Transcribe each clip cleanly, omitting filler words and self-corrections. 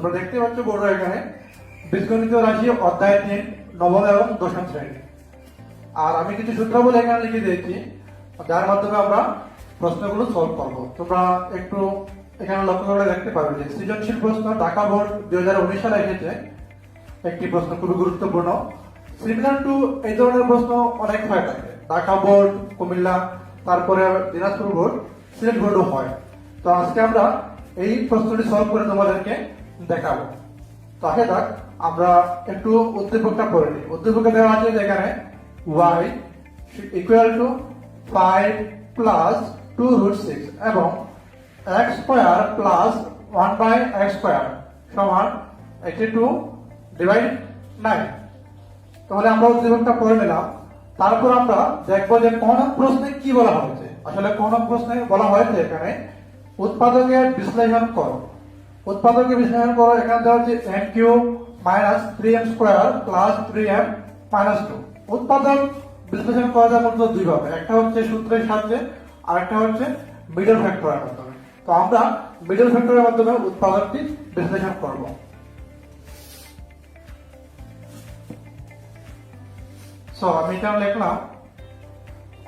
তোমরা দেখতে পাচ্ছ বোর্ড এখানে বীজগণিত রাশি অধ্যায় 3 নবম এবং দশম শ্রেণী। আর আমি কিছু সূত্রাবলী এখানে লিখে দিয়েছি যার মাধ্যমে আমরা প্রশ্নগুলো সলভ করব। তোমরা একটু এখানে লক্ষ্য করে দেখতে পাবে যে সৃজনশীল প্রশ্ন ঢাকা বোর্ড 2019 সালে এসেছে একটি প্রশ্ন খুবই গুরুত্বপূর্ণ। সিমিলার টু এই ধরনের প্রশ্ন অনেক হয়ে থাকে, ঢাকা বোর্ড, কুমিল্লা, তারপরে দিনাজপুর বোর্ড, সিলেট বোর্ডও হয়। তো আজকে আমরা এই প্রশ্নটি সলভ করে তোমাদেরকে দেখাবো। তো আসে যাক, আমরা একটু উদ্দীপকটা পড়ে নিই। উদ্দীপকে দেওয়া আছে যেখানে y equal to 5 plus 2 root 6 এবং x square plus 1 by x square সমান 82 ডিভাইড 9। তাহলে আমরা উদ্দীপকটা পড়ে নিলাম। তারপর আমরা দেখবো যে কোন প্রশ্নে কি বলা হয়েছে। আসলে কোন প্রশ্নে বলা হয়েছে এখানে উৎপাদকের বিশ্লেষণ করো। উৎপাদকের বিশ্লেষণ করো, এখানে দেওয়া হচ্ছে n cube minus 3m square plus 3m minus 2। উৎপাদক বিশ্লেষণ করা যায় মূলত দুই ভাবে, একটা হচ্ছে সূত্রের সাহায্যে আর একটা হচ্ছে মিডল ফ্যাক্টরের মাধ্যমে। তো আমরা মিডল ফ্যাক্টরের মাধ্যমে উৎপাদকটি বিশ্লেষণ করব। সো আমি এটা লিখলাম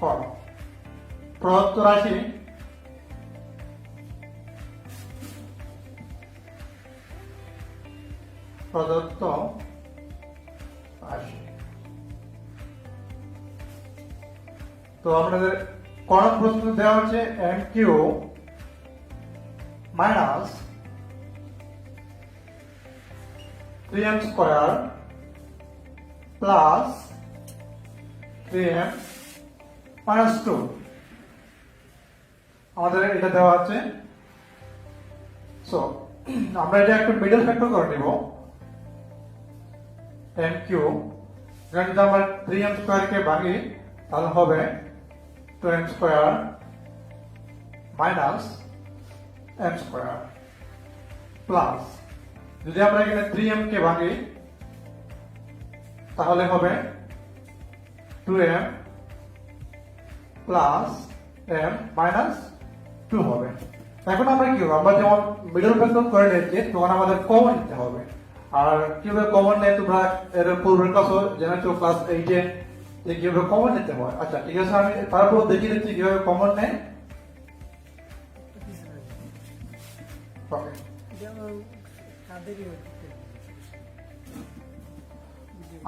কর প্রদত্ত রাশি প্রদত্ত রাশি। তো আমাদের কোন প্রশ্ন দেওয়া হচ্ছে m cube minus 3m square plus 3m minus 2 আমাদের এটা দেওয়া আছে। সো আমরা এটা একটা মিডল ফ্যাক্টর করে নিব। m কিউ যদি আমরা 3m স্কয়ার কে ভাঙি তাহলে হবে 2m square minus m square plus যদি আমরা এখানে 3m কে ভাঙি তাহলে হবে 2m প্লাস m মাইনাস 2 হবে। এখন আমরা কি করব, আমরা যেমন মিডল ফ্যাক্টর করে নিয়েছি তখন আমাদের কমন নিতে হবে। আর কিভাবে কমন নেয় তোমরা এর পূর্বের ক্লাসে জেনেছো, ক্লাস 8 এ যে কিভাবে কমন নিতে হয়। আচ্ছা ঠিক আছে, আমি তারপর দেখিয়ে দিচ্ছি কিভাবে কমন নেয়।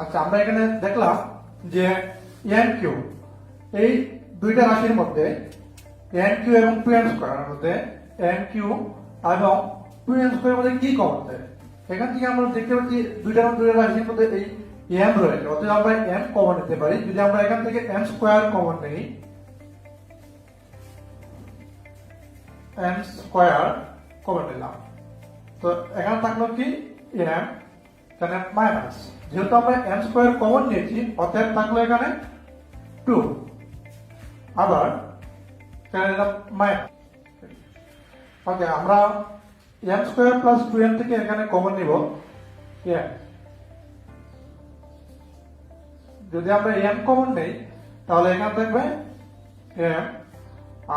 আচ্ছা আমরা এখানে দেখলাম যে n কিউ এই দুইটা রাশির মধ্যে n কিউ এবং 2m স্কয়ারের মধ্যে n কিউ এবং 2m স্কয়ারের মধ্যে কি কমন দেয়। এখান থেকে আমরা দেখতে পাচ্ছি দুইটা রাশির মধ্যে এই m রয়েছে, অতএব আমরা m কমন নিতে পারি। যদি আমরা এখান থেকে m স্কয়ার কমন নেই, m স্কয়ার কমন নিলাম, তো এখানে থাকলো কি m, এখানে মাইনাস, যেহেতু আমরা m স্কয়ার কমন নিয়েছি অতএব থাকলো এখানে 2, আবার এখানে নিলাম মাইনাস। ওকে, আমরা m স্কয়ার প্লাস 2m থেকে এখানে কমন নিব m। যদি আমরা m কমন নেই তাহলে এখানে থাকবে m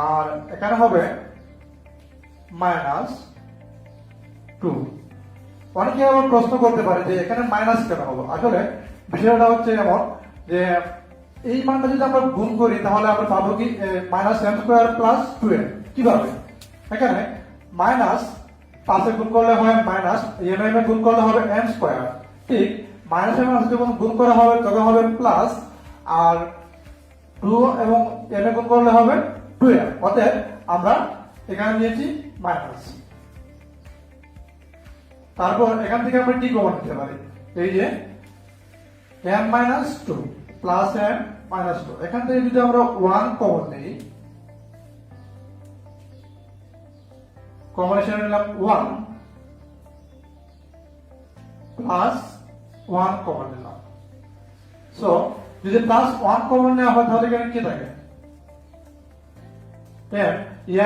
আর এখানে হবে মাইনাস 2। অনেকে আবার প্রশ্ন করতে পারে যে এখানে মাইনাস কেন হলো। আসলে বিষয়টা হচ্ছে এমন যে এই মানটা যদি আমরা গুণ করি তাহলে আমরা পাবো কি minus m square plus 2m। কিভাবে, এখানে মাইনাস পাশে গুণ করলে হয় মাইনাস, m এ গুণ করলে হবে m স্কয়ার, ঠিক মাইনাস এর মাঝে যখন গুণ করা হবে তখন হবে প্লাস, আর 2 এবং m এ গুণ করলে হবে 2m। অতএব আমরা এখানে নিয়েছি মাইনাস। তারপর এখান থেকে আমরা কি কমন নিতে পারি, এই যে m minus 2 plus m minus 2, এখান থেকে যদি আমরা 1 কমন নেই, কম্বিনেশন নিলাম 1 প্লাস 1 কমন নিলাম। সো যদি প্লাস 1 কমন নেওয়া হয় তাহলে এখানে কি থাকে m,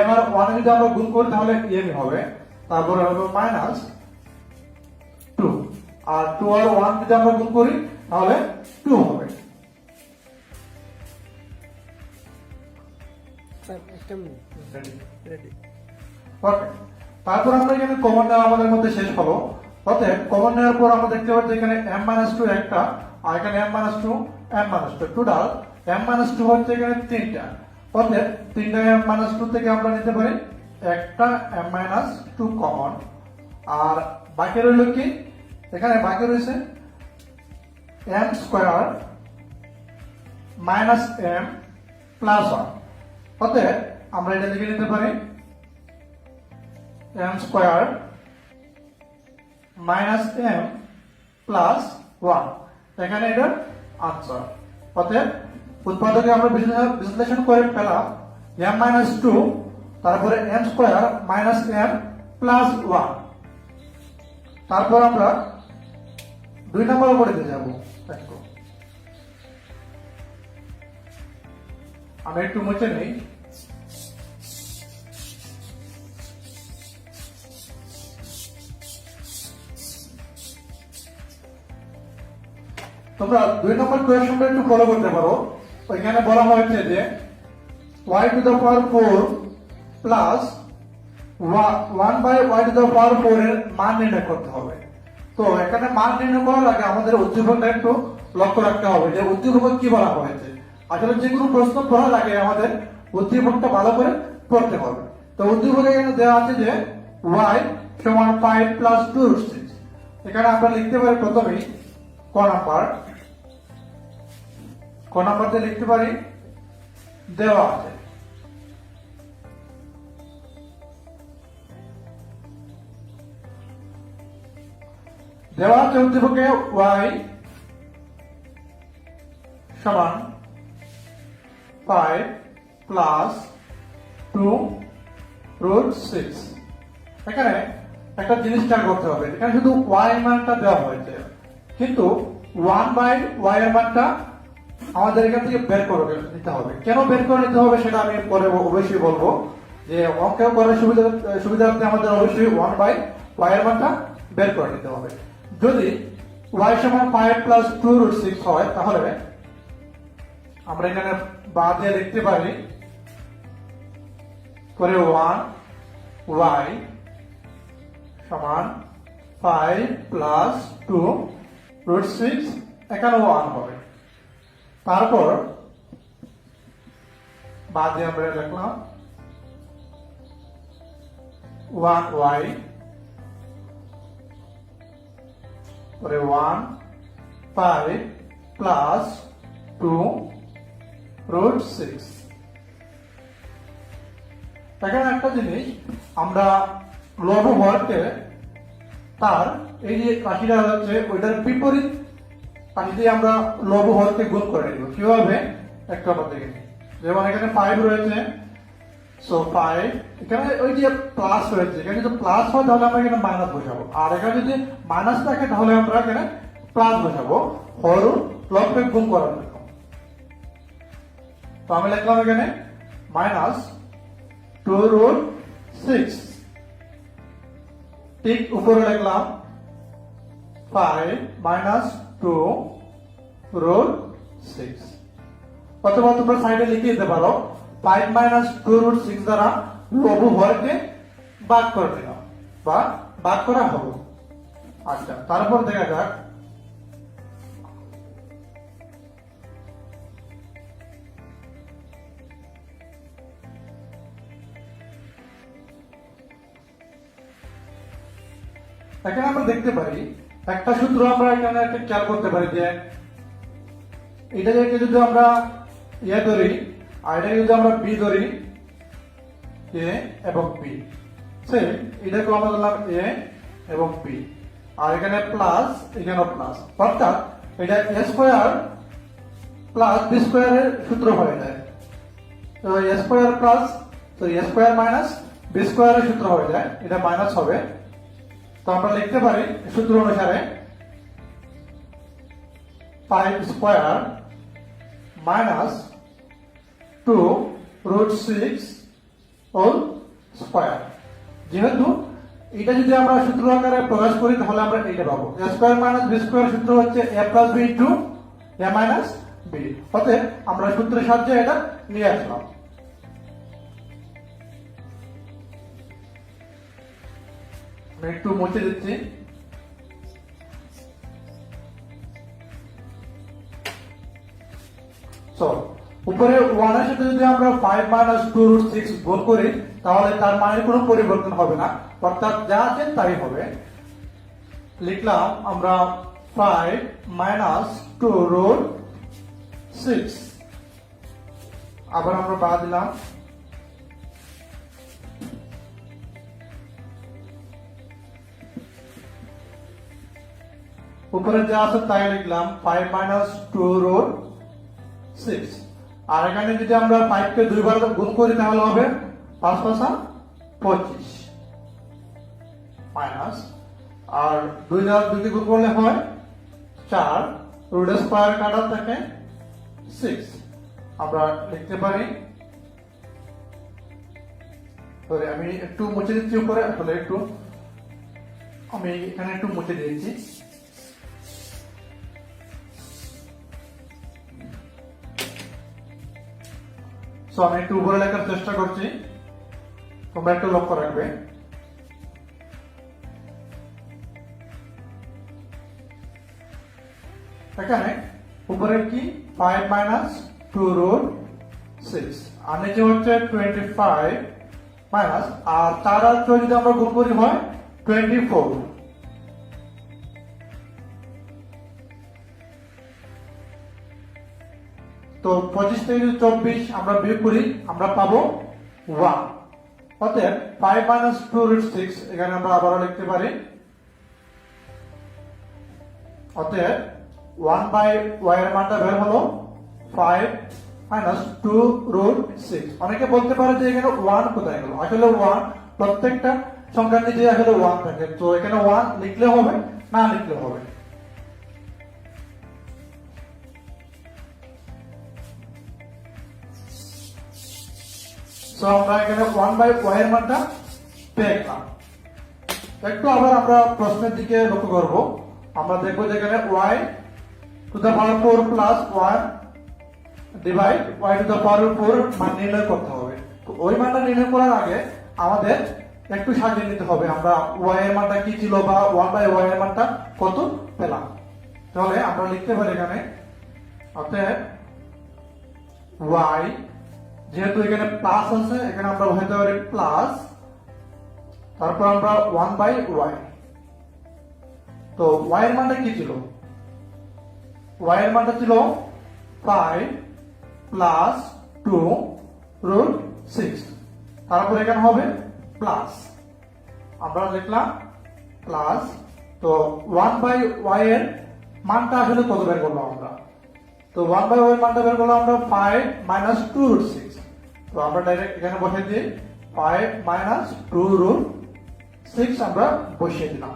m আর 1 যদি আমরা গুণ করি তাহলে m হবে, তারপরে হবে মাইনাস 2, আর 2 আর 1 যদি আমরা গুণ করি তাহলে 2 হবে। ওকে, তারপর আমরা এখানে কমন নেওয়া আমাদের মধ্যে শেষ হলো। অতএব কমন নেওয়ার পর আমরা দেখতে পাচ্ছি এখানে m-2 একটা, আর এখানে m-2 m-2 টোটাল m-2 হচ্ছে এখানে তিনটা। অতএব তিনটা m-2 থেকে আমরা নিতে পারি একটা m-2 কমন, আর বাকি রইল কি, এখানে বাকি রয়েছে m square minus m plus 1। অতএব আমরা এটা লিখে নিতে পারি m square minus m plus 1, এখানে এটা আনসার। অতএব উৎপাদকে আমরা বিশ্লেষণ করে পেলাম m-2, তারপরে m square minus m plus 1। তারপর আমরা 2 নম্বর পড়তে যাব। আমি একটু মুছে নেই। তোমরা 2 নম্বর কোয়েশ্চনটা একটু ফলো করতে পারো। ওইখানে বলা হয়েছে যে y to the power 4 plus 1 by y to the power 4 এর মান নির্ণয় করতে হবে। তো এখানে মান নির্ণয় করার আগে আমাদের উদ্দীপকটা একটু লক্ষ্য রাখতে হবে যে উদ্দীপক কি বলা হয়েছে। আসলে যে কোনো প্রশ্ন পড়ার আগে আমাদের উদ্দীপকটা ভালো করে পড়তে হবে। তো উদ্দীপকে এখানে দেওয়া আছে যে y সমান 5 প্লাস 2√6। এখানে আমরা লিখতে পারি প্রথমেই ক নাম্বারতে লিখতে পারি দেওয়া আছে উদ্দীপকে y সমান 5 প্লাস 2√6। এখানে একটা জিনিস খেয়াল করতে হবে, এখানে শুধু y মানটা দেওয়া হয়েছে, কিন্তু 1 বাই y এর মানটা আমাদের এখান থেকে বের করে নিতে হবে। কেন বের করে নিতে হবে সেটা আমি পরে অবশ্যই বলবো, যে অঙ্ক করার সুবিধার্থে আমাদের অবশ্যই 1 বাই y এর মানটা বের করে নিতে হবে। যদি y সমান 5 প্লাস 2√6 হয়, তাহলে আমরা এখানে বাদ দিয়ে লিখতে পারি পরে 1 y সমান 5 প্লাস 2√6, এখানে 1 হবে। তারপর বাদ দিয়ে আমরা লিখলাম 1y পরে 1 5 প্লাস 2√6। এখানে একটা জিনিস, আমরা লব হরকে তার এই যে রাশিটা হচ্ছে ওইটার বিপরীত রাশি দিয়ে আমরা লব হরকে গুণ করে নিব। কিভাবে একটা আমরা দেখে নিই। যেমন এখানে 5 রয়েছে, সো 5 এখানে ওই যে প্লাস রয়েছে, এখানে যদি প্লাস হয় তাহলে আমরা এখানে মাইনাস বসাবো, আর এখানে যদি মাইনাস থাকে তাহলে আমরা এখানে প্লাস বসাবো হর লবকে গুণ করার জন্য। তো আমি লিখলাম এখানে মাইনাস 2√6, ঠিক উপরে লিখলাম 5 মাইনাস 2√6, অথবা তোমরা সাইডে লিখে দিতে পারো 5 মাইনাস 2√6 দ্বারা লব হরকে ভাগ করে দিলাম বা ভাগ করা হবে। আচ্ছা, তারপর দেখা যাক এখানে আমরা দেখতে পারি একটা সূত্র আমরা এখানে একটা খেয়াল করতে পারি যে এটাকে যদি আমরা এ ধরি আর এটাকে যদি আমরা বি ধরি, এ এবং বি, সেম এটাকে আমরা ধরলাম এ এবং বি, আর এখানে প্লাস এখানেও প্লাস, অর্থাৎ এটা এ স্কয়ার প্লাস বি স্কয়ারের সূত্র হয়ে যায়। তো এ স্কয়ার প্লাস তো এ স্কয়ার মাইনাস বি স্কয়ারের সূত্র হয়ে যায়, এটা মাইনাস হবে। তো আমরা লিখতে পারি সূত্র অনুসারে 5 স্কয়ার মাইনাস 2√6 হোল স্কয়ার। যেহেতু এটা যদি আমরা সূত্র আকারে প্রকাশ করি তাহলে আমরা এটা পাবো, a square minus b square সূত্র হচ্ছে a plus b into a minus b। অতএব আমরা সূত্রের সাহায্যে এটা নিয়ে আসলাম। আমি একটু মুছে দিচ্ছি। সো উপরে 1 এর সাথে যদি আমরা 5 মাইনাস 2 রুট 6 গুণ করি তাহলে তার মানের কোনো পরিবর্তন হবে না, অর্থাৎ যা আছে তাই হবে। লিখলাম আমরা 5 মাইনাস 2 রুট 6, আবার আমরা বাদ দিলাম। উপরে যা আছে তাই লিখলাম 5 মাইনাস 2 রুট 6, আর এখানে যদি আমরা 5 কে দুইবার গুণ করি তাহলে হবে 5 5 25 মাইনাস, আর 2 দ্বারা 2 কে গুণ করলে হয় 4, রুট স্কয়ার কাটা থাকে 6। আমরা লিখতে পারি, সরি আমি একটু মুছে দিচ্ছি উপরে, আসলে একটু আমি এখানে একটু মুছে দিয়েছি। সো আমি একটু উপরে লেখার চেষ্টা করছি, তোমরা একটু লক্ষ্য রাখবে। এখানে উপরে কি 5 মাইনাস 2 রুট 6, আর নিচে হচ্ছে 25 মাইনাস, আর 4 আর 6 যদি আমরা গুণ করি হয় 24। তো 25 থেকে যদি 24 আমরা বিয়োগ করি আমরা পাবো 1। অতএব 5 মাইনাস 2 রুট 6 এখানে আমরা আবারও লিখতে পারি, অতএব 1 বাই y এর মানটা বের হলো 5 মাইনাস 2 রুট 6। অনেকে বলতে পারে যে এখানে 1 কোথায় গেল, আসলে 1 প্রত্যেকটা সংখ্যার নিচে আসলে 1 থাকে, তো এখানে 1 লিখলে হবে না লিখলে হবে। তো আমরা এখানে 1 বাই y এর মানটা পেয়ে গেলাম। একটু আবার আমরা প্রশ্নের দিকে লক্ষ্য করব, আমরা দেখব যে এখানে y to the power 4 plus 1 divide y to the power 4 মান নির্ণয় করতে হবে। তো ওই মানটা নির্ণয় করার আগে আমাদের একটু সাজিয়ে নিতে হবে আমরা y এর মানটা কি ছিল বা 1 বাই y এর মানটা কত পেলাম। তাহলে আমরা লিখতে পারি এখানে, অতএব y, যেহেতু এখানে প্লাস আছে এখানে আমরা বসাতে পারি প্লাস, তারপর আমরা 1 বাই y। তো y এর মানটা কি ছিল, y এর মানটা ছিল 5 প্লাস 2 রুট 6, তারপর এখানে হবে প্লাস, আমরা লিখলাম প্লাস। তো 1 বাই y এর মানটা আসলে কত বের করলাম আমরা, তো 1 বাই y এর মানটা বের করলাম আমরা 5 মাইনাস 2 রুট 6। তো আমরা ডাইরেক্ট এখানে বসিয়ে দিই 5 মাইনাস 2 রুট 6 আমরা বসিয়ে দিলাম।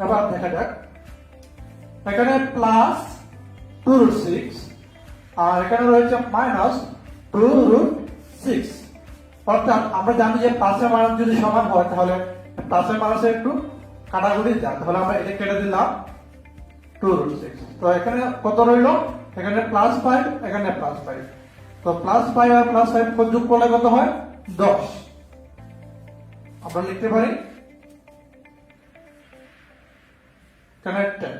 এবার দেখা যাক, এখানে প্লাস 2 রুট 6 আর এখানে রয়েছে মাইনাস 2 রুট 6, অর্থাৎ আমরা জানি যে প্লাসের মান যদি সমান হয় তাহলে প্লাসের মাইনাসে একটু কাটাকুটি যায়, তাহলে আমরা এটা কেটে দিলাম 2 রুট 6। তো এখানে কত রইল, এখানে প্লাস 5 এখানে প্লাস 5, তো প্লাস 5 আর প্লাস 5 যোগ করলে কত হয় 10। আমরা লিখতে পারি এখানে 10,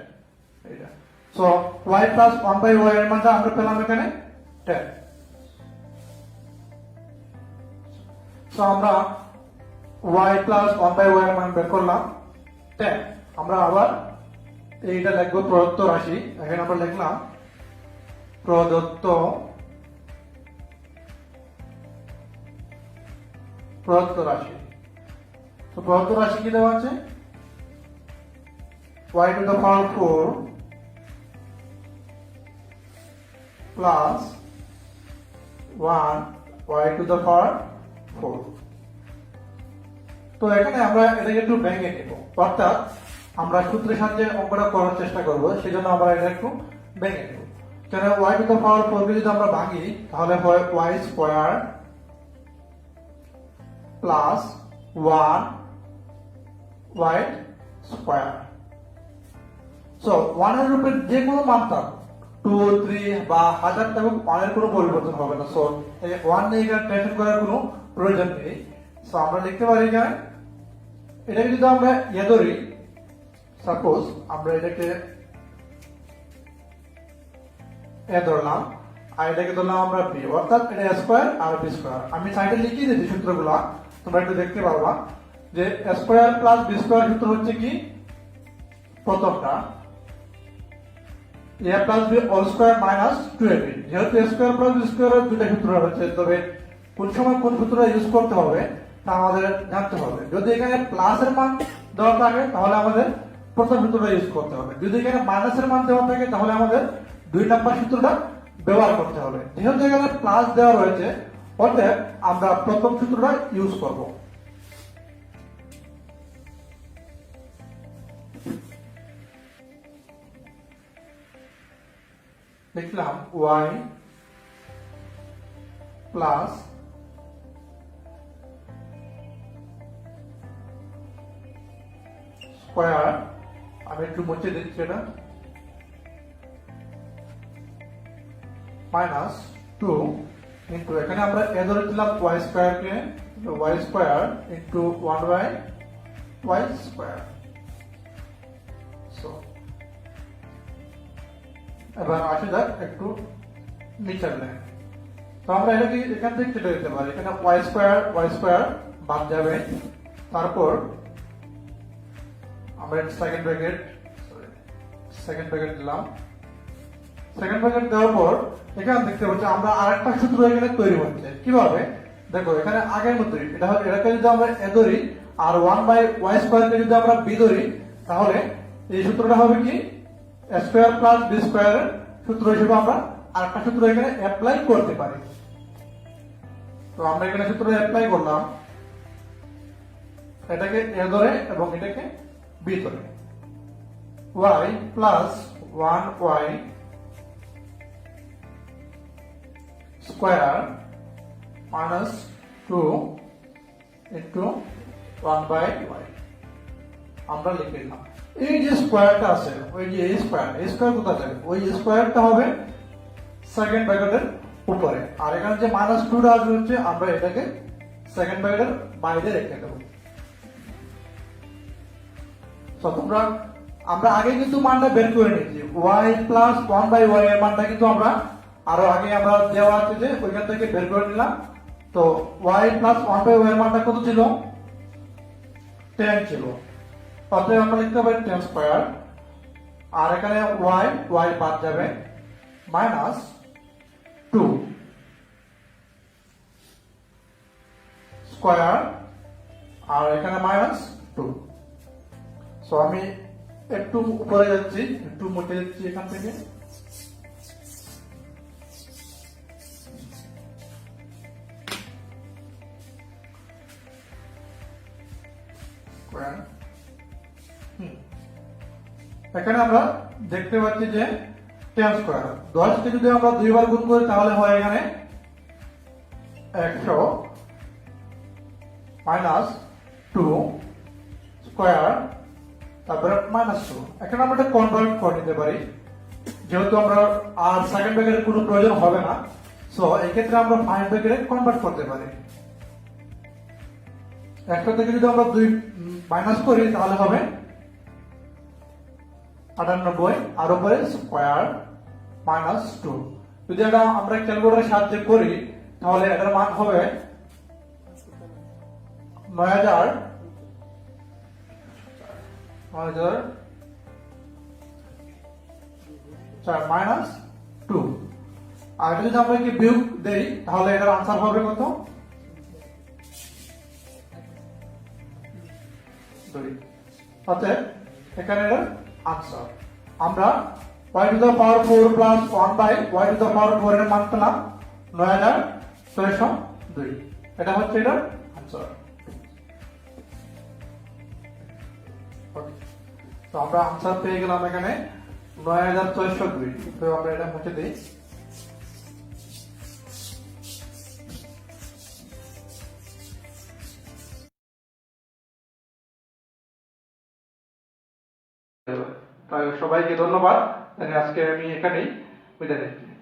এটা। So y plus 1 by y এর মানটা আমরা পেলাম এখানে 10। সো আমরা y প্লাস 1 বাই y এর মান বের করলাম 10। আমরা আবার এইটা লিখবো প্রদত্ত রাশি, এখানে আমরা লিখলাম প্রদত্ত রাশি। তো প্রদত্ত রাশি কি দেওয়া আছে, y to the power 4 plus 1 y to the power 4। তো এখানে আমরা এটাকে একটু ভেঙে নেব, অর্থাৎ আমরা সূত্রের সাহায্যে অঙ্কটা করার চেষ্টা করব, সেজন্য আমরা এটা একটু ভেঙে নেব। কেন y টু দ্য পাওয়ার 4 কে যদি আমরা ভাঙি তাহলে হয় y square plus 1 y square. So 1 এর উপরে যে কোনো মান থাক 2 3 বা 1000 থাকুক, 1 এর কোনো পরিবর্তন হবে না। সো এই 1 নিয়ে এখানে টেনশন করার কোনো প্রয়োজন নেই। সো আমরা লিখতে পারি এখানে, এটাকে যদি আমরা ধরি, সাপোজ আমরা এটাকে এ ধরলাম, আর এটাকে ধরলাম আমরা বি, অর্থাৎ এটা স্কোয়ার আর বি স্কোয়ার। আমি সাইডে লিখিয়ে দিচ্ছি সূত্রগুলো, তোমরা একটু দেখতে পারবা যে স্কোয়ার প্লাস বি স্কোয়ার সূত্র হচ্ছে কি, প্রথমটা A plus B whole square minus 2ab। যেহেতু স্কোয়ার প্লাস বি স্কোয়ারের দুটো সূত্র রয়েছে, তবে কোন সময় কোন সূত্রটা ইউজ করতে হবে তা আমাদের জানতে হবে। যদি এখানে প্লাসের মান দেওয়া থাকে তাহলে আমাদের প্রথম সূত্রটা ইউজ করতে হবে, যদি এখানে মাইনাসের মান দেওয়া থাকে তাহলে আমাদের 2 নম্বর সূত্রটা ব্যবহার করতে হবে। যেহেতু এখানে প্লাস দেওয়া রয়েছে, অতএব আমরা প্রথম সূত্রটা ইউজ করব। লিখলাম y প্লাস স্কোয়ার, আমি একটু মুছে দিচ্ছি এটা, মাইনাস 2 ইন্টু, এখানে আমরা এ ধরেছিলাম y স্কোয়ার কে, y square into 1/y square. এবার আসে যাক একটু নিচের লাইন। তো আমরা এটাকে এখান থেকে কেটে দিতে পারি, এখানে y স্কোয়ার বাদ যাবে, তারপর আমরা সেকেন্ড ব্র্যাকেট দিলাম। সেকেন্ড ব্র্যাকেট দেওয়ার পর এখানে দেখতে পাচ্ছি আমরা আরেকটা সূত্র এখানে তৈরি হচ্ছে। কিভাবে দেখো, এখানে আগের মতোই এটাকে যদি আমরা এ ধরি আর 1/y স্কোয়ারকে যদি আমরা বি ধরি, তাহলে এই সূত্রটা হবে কি, স্কোয়ার প্লাস বি স্কোয়ারের সূত্র হিসেবে আমরা আরেকটা সূত্র এখানে অ্যাপ্লাই করতে পারি। তো আমরা এখানে সূত্র অ্যাপ্লাই করলাম, এটাকে এ ধরে এবং এটাকে বি ধরে, y plus 1y square minus 2 into 1/y আমরা লিখে দিলাম। এই যে স্কোয়ারটা আছে, ওই যে এই স্কোয়ার কোথায় যাবে, ওই স্কোয়ারটা হবে সেকেন্ড ব্র্যাকেটের উপরে, আর এখানে যে মাইনাস 2টা আসবে হচ্ছে আমরা এটাকে সেকেন্ড ব্র্যাকেটের বাইরে রেখে দেবো। তো তোমরা, আমরা আগে কিন্তু মানটা বের করে নিয়েছি, y প্লাস 1/y এর মানটা কিন্তু আমরা আরো আগে আমরা দেওয়া আছে যে ওইখান থেকে বের করে নিলাম। তো y প্লাস 1/y এর মানটা কত ছিল, 10 ছিল। অতএব আমরা লিখতে পারি 10 স্কোয়ার, আর এখানে y বাদ যাবে, মাইনাস 2 স্কোয়ার, আর এখানে মাইনাস 2। সো আমি একটু উপরে যাচ্ছি, একটু মুছে যাচ্ছি এখান থেকে, এখানে আমরা দেখতে পাচ্ছি যে 10 স্কোয়ার, 10 কে যদি আমরা দুইবার গুণ করি তাহলে হয় এখানে 100 মাইনাস 2 স্কোয়ার, তারপরে মাইনাস 2। এখানে আমরা এটা কনভার্ট করে নিতে পারি, যেহেতু আমরা আর সেকেন্ড ব্র্যাকেটের কোনো প্রয়োজন হবে না, সো এই ক্ষেত্রে আমরা ফার্স্ট ব্র্যাকেটে কনভার্ট করতে পারি। 100 থেকে যদি আমরা 2 মাইনাস করি তাহলে হবে 98, আর উপরে স্কোয়ার মাইনাস 2। যদি এটা আমরা ক্যালকুলেটরের সাহায্যে করি তাহলে এটার মান হবে 9000 মাইনাস 2। আর এটা যদি আমরা কি বিয়োগ দেই তাহলে এটার আনসার হবে কত, 2। অতএব এখানে এটার আনসার আমরা y to the power 4 plus 1/y two the power 4 এর মান পেলাম 9602। এটা হচ্ছে এটার আনসার। তো আমরা আনসার পেয়ে গেলাম এখানে 9602। তো আমরা এটা মুছে দিই। সবাইকে ধন্যবাদ, আজকে আমি এখানেই বিদায় নিচ্ছি।